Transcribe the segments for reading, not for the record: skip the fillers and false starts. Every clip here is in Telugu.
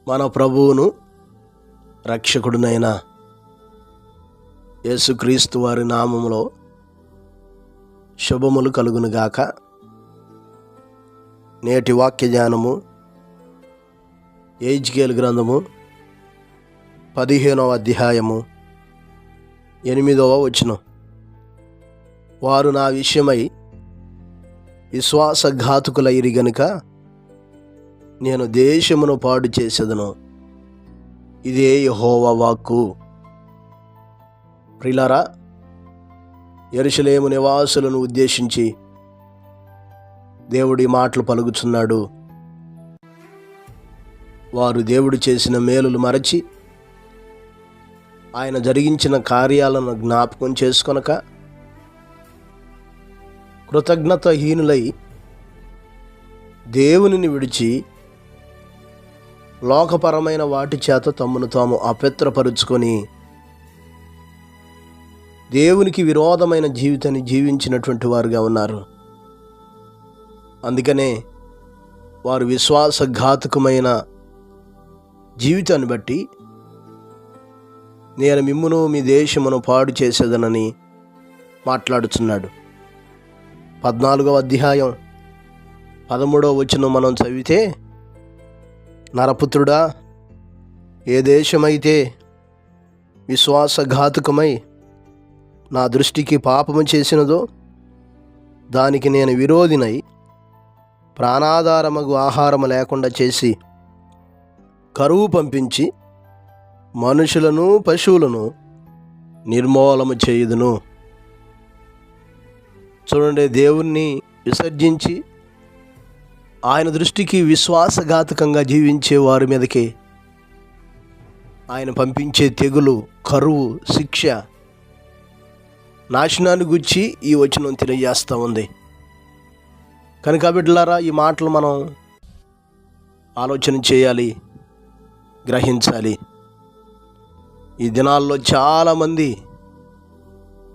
మన ప్రభువును రక్షకుడునైన యేసుక్రీస్తు వారి నామములో శుభములు కలుగునుగాక. నేటి వాక్య ధ్యానము యెహెజ్కేలు గ్రంథము 15వ అధ్యాయము 8వ వచనం. వారు నా విషయమై విశ్వాసఘాతుకులైరి గనుక నేను దేశమును పాడు చేసేదను. ఇదే యెహోవా వాక్కు. ప్రియులారా, యెరూషలేము నివాసులను ఉద్దేశించి దేవుడి మాటలు పలుకుచున్నాడు. వారు దేవుడు చేసిన మేలులు మరచి ఆయన జరిగించిన కార్యాలను జ్ఞాపకం చేసుకొనక కృతజ్ఞతాహీనులై దేవునిని విడిచి లోకపరమైన వాటి చేత తమను తాము అపవిత్రపరుచుకొని దేవునికి విరోధమైన జీవితాన్ని జీవించినటువంటి వారుగా ఉన్నారు. అందుకనే వారు విశ్వాసఘాతుకమైన జీవితాన్ని బట్టి నేను మిమ్మును మీ దేశమును పాడు చేసేదనని మాట్లాడుచున్నాడు. 14వ అధ్యాయం 13వ వచనం మనం చదివితే, నరపుత్రుడా, ఏ దేశమైతే విశ్వాసఘాతుకమై నా దృష్టికి పాపము చేసినదో దానికి నేను విరోధినై ప్రాణాధారమగు ఆహారము లేకుండా చేసి కరువు పంపించి మనుషులను పశువులను నిర్మూలము చేయుదును. చూడండి, దేవుణ్ణి విసర్జించి ఆయన దృష్టికి విశ్వాసఘాతకంగా జీవించే వారి మీదకి ఆయన పంపించే తెగులు, కరువు, శిక్ష, నాశనాన్ని గురించి ఈ వచనం తెలియజేస్తూ ఉంది. కనుక బిడ్డలారా, ఈ మాటలు మనం ఆలోచన చేయాలి, గ్రహించాలి. ఈ దినాల్లో చాలామంది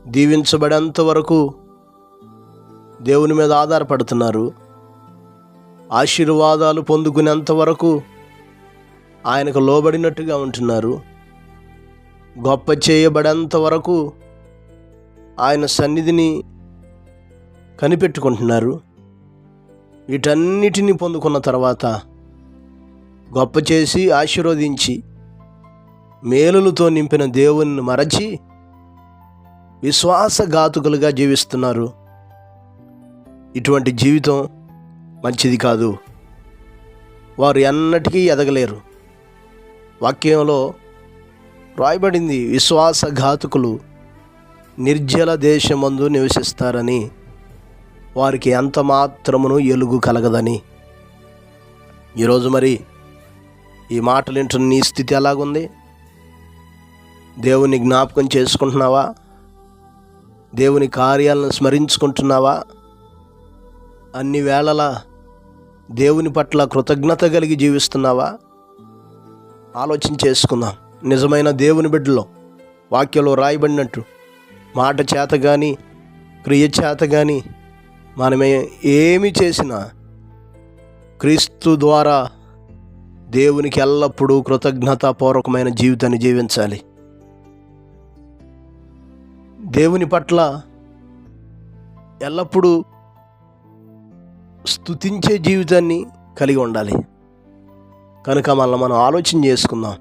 దీవించబడేంత వరకు దేవుని మీద ఆధారపడుతున్నారు. ఆశీర్వాదాలు పొందుకునేంత వరకు ఆయనకు లోబడినట్టుగా ఉంటున్నారు. గొప్ప చేయబడేంత వరకు ఆయన సన్నిధిని కనిపెట్టుకుంటున్నారు. వీటన్నిటిని పొందుకున్న తర్వాత గొప్ప చేసి ఆశీర్వదించి మేలులతో నింపిన దేవుని మరచి విశ్వాసఘాతుకులుగా జీవిస్తున్నారు. ఇటువంటి జీవితం మంచిది కాదు. వారు ఎన్నటికీ ఎదగలేరు. వాక్యంలో రాయబడింది, విశ్వాసఘాతుకులు నిర్జల దేశమందు నివసిస్తారని, వారికి ఎంత మాత్రమును ఎలుగు కలగదని. ఈరోజు మరి ఈ మాటలు వింటున్న నీ స్థితి ఎలాగుంది? దేవుని జ్ఞాపకం చేసుకుంటున్నావా? దేవుని కార్యాలను స్మరించుకుంటున్నావా? అన్ని వేళలా దేవుని పట్ల కృతజ్ఞత కలిగి జీవిస్తున్నావా? ఆలోచన చేసుకుందాం. నిజమైన దేవుని బిడ్డలో వాక్యంలో రాయబడినట్టు మాట చేత కానీ క్రియ చేత కానీ మనమే ఏమి చేసినా క్రీస్తు ద్వారా దేవునికి ఎల్లప్పుడూ కృతజ్ఞతాపూర్వకమైన జీవితాన్ని జీవించాలి. దేవుని పట్ల ఎల్లప్పుడూ స్తుతించే జీవితాన్ని కలిగి ఉండాలి. కనుక మనం ఆలోచన చేసుకుందాం.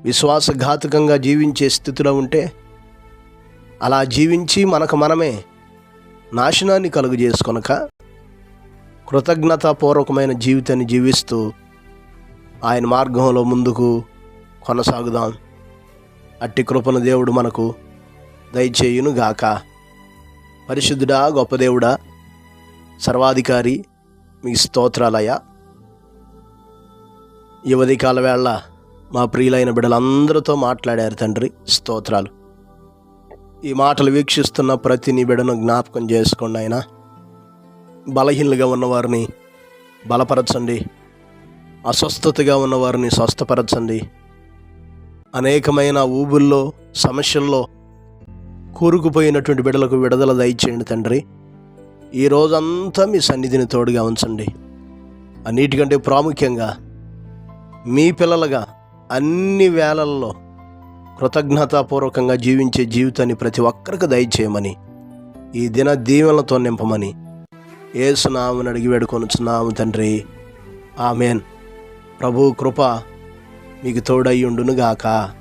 విశ్వాసఘాతకంగా జీవించే స్థితిలో ఉంటే అలా జీవించి మనమే నాశనాన్ని కలుగు చేసుకొనక కృతజ్ఞతాపూర్వకమైన జీవితాన్ని జీవిస్తూ ఆయన మార్గంలో ముందుకు కొనసాగుదాం. అట్టి కృపను దేవుడు మనకు దయచేయునుగాక. పరిశుద్ధుడా, గొప్ప దేవుడా, సర్వాధికారి, మీ స్తోత్రాలయ్యా. ఈ ఉదయకాల వేళ మా ప్రియులైన బిడ్డలందరితో మాట్లాడారు తండ్రి, స్తోత్రాలు. ఈ మాటలు వీక్షిస్తున్న ప్రతి నీ బిడ్డను జ్ఞాపకం చేసుకోండి ఆయన. బలహీనులుగా ఉన్నవారిని బలపరచండి, అస్వస్థతగా ఉన్నవారిని స్వస్థపరచండి. అనేకమైన ఊబుల్లో, సమస్యల్లో కూరుకుపోయినటువంటి బిడ్డలకు విడుదల దయచేయండి తండ్రి. ఈ రోజంతా మీ సన్నిధిని తోడుగా ఉంచండి. అన్నిటికంటే ప్రాముఖ్యంగా మీ పిల్లలుగా అన్ని వేళల్లో కృతజ్ఞతాపూర్వకంగా జీవించే జీవితాన్ని ప్రతి ఒక్కరికి దయచేయమని, ఈ దిన దీవెనలతో నింపమని యేసు నామమున అడిగి వేడుకొనుచున్నాము తండ్రి. ఆమేన్. ప్రభు కృప మీకు తోడై ఉండునుగాక.